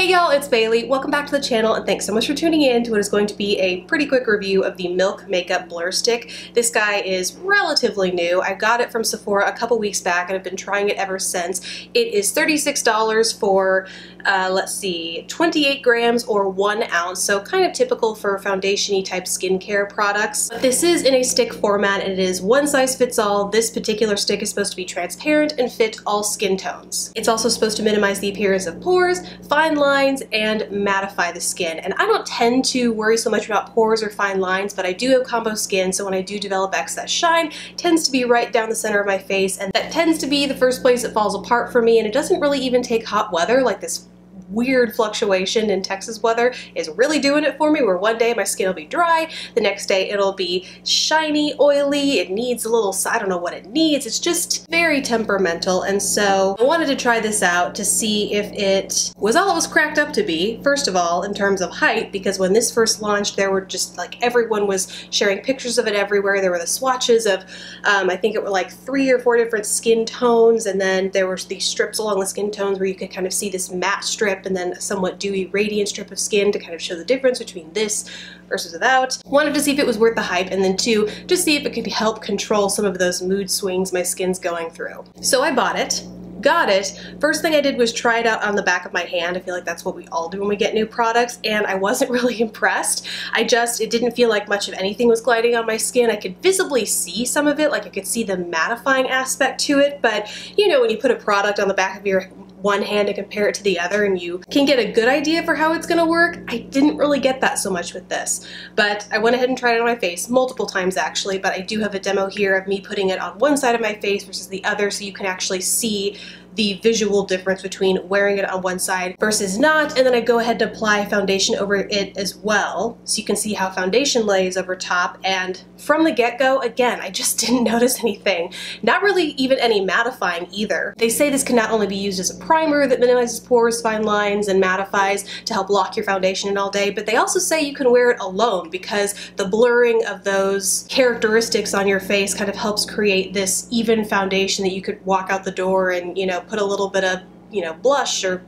Hey y'all, it's Bailey. Welcome back to the channel and thanks so much for tuning in to what is going to be a pretty quick review of the Milk Makeup Blur Stick. This guy is relatively new. I got it from Sephora a couple weeks back and I've been trying it ever since. It is $36 for, let's see, 28 grams or 1 ounce, so kind of typical for foundation-y type skincare products. But this is in a stick format and it is one size fits all. This particular stick is supposed to be transparent and fit all skin tones. It's also supposed to minimize the appearance of pores, fine lines, and mattify the skin. And I don't tend to worry so much about pores or fine lines, but I do have combo skin, so when I do develop excess shine, it tends to be right down the center of my face, and that tends to be the first place it falls apart for me, and it doesn't really even take hot weather like this weird fluctuation in Texas weather is really doing it for me, where one day my skin will be dry, the next day it'll be shiny, oily, it needs a little, I don't know what it needs, it's just very temperamental. And so I wanted to try this out to see if it was all it was cracked up to be, first of all in terms of hype, because when this first launched there were just like everyone was sharing pictures of it everywhere. There were the swatches of I think it were like 3 or 4 different skin tones, and then there were these strips along the skin tones where you could kind of see this matte strip and then a somewhat dewy radiant strip of skin to kind of show the difference between this versus without. Wanted to see if it was worth the hype, and then 2, to see if it could help control some of those mood swings my skin's going through. So I bought it. Got it. First thing I did was try it out on the back of my hand. I feel like that's what we all do when we get new products, and I wasn't really impressed. It didn't feel like much of anything was gliding on my skin. I could visibly see some of it, like I could see the mattifying aspect to it, but you know, when you put a product on the back of your one hand and compare it to the other and you can get a good idea for how it's gonna work, I didn't really get that so much with this. But I went ahead and tried it on my face multiple times actually, but I do have a demo here of me putting it on one side of my face versus the other, so you can actually see the visual difference between wearing it on one side versus not. And then I go ahead and apply foundation over it as well, so you can see how foundation lays over top. And from the get-go, again, I just didn't notice anything. Not really even any mattifying either. They say this can not only be used as a primer that minimizes pores, fine lines, and mattifies to help lock your foundation in all day, but they also say you can wear it alone because the blurring of those characteristics on your face kind of helps create this even foundation that you could walk out the door and, you know, put a little bit of, you know, blush or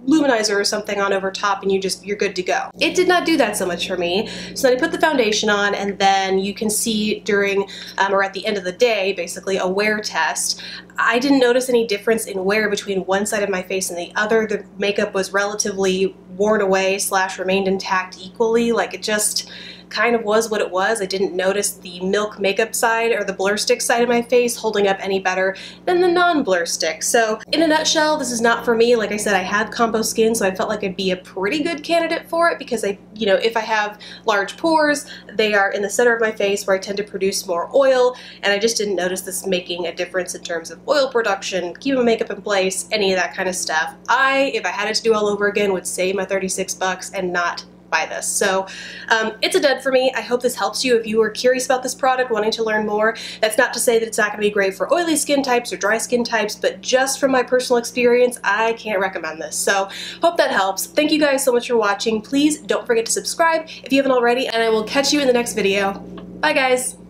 luminizer or something on over top and you're good to go. It did not do that so much for me. So then I put the foundation on, and then you can see during or at the end of the day, basically a wear test, I didn't notice any difference in wear between one side of my face and the other. The makeup was relatively worn away / remained intact equally. Like it just kind of was what it was. I didn't notice the Milk makeup side or the blur stick side of my face holding up any better than the non-blur stick. So in a nutshell, this is not for me. Like I said, I have combo skin, so I felt like I'd be a pretty good candidate for it because you know, if I have large pores, they are in the center of my face where I tend to produce more oil, and I just didn't notice this making a difference in terms of oil production, keeping my makeup in place, any of that kind of stuff. If I had it to do all over again, would save my 36 bucks and not buy this. So it's a dud for me. I hope this helps you if you are curious about this product, wanting to learn more. That's not to say that it's not going to be great for oily skin types or dry skin types, but just from my personal experience, I can't recommend this. So hope that helps. Thank you guys so much for watching. Please don't forget to subscribe if you haven't already, and I will catch you in the next video. Bye guys!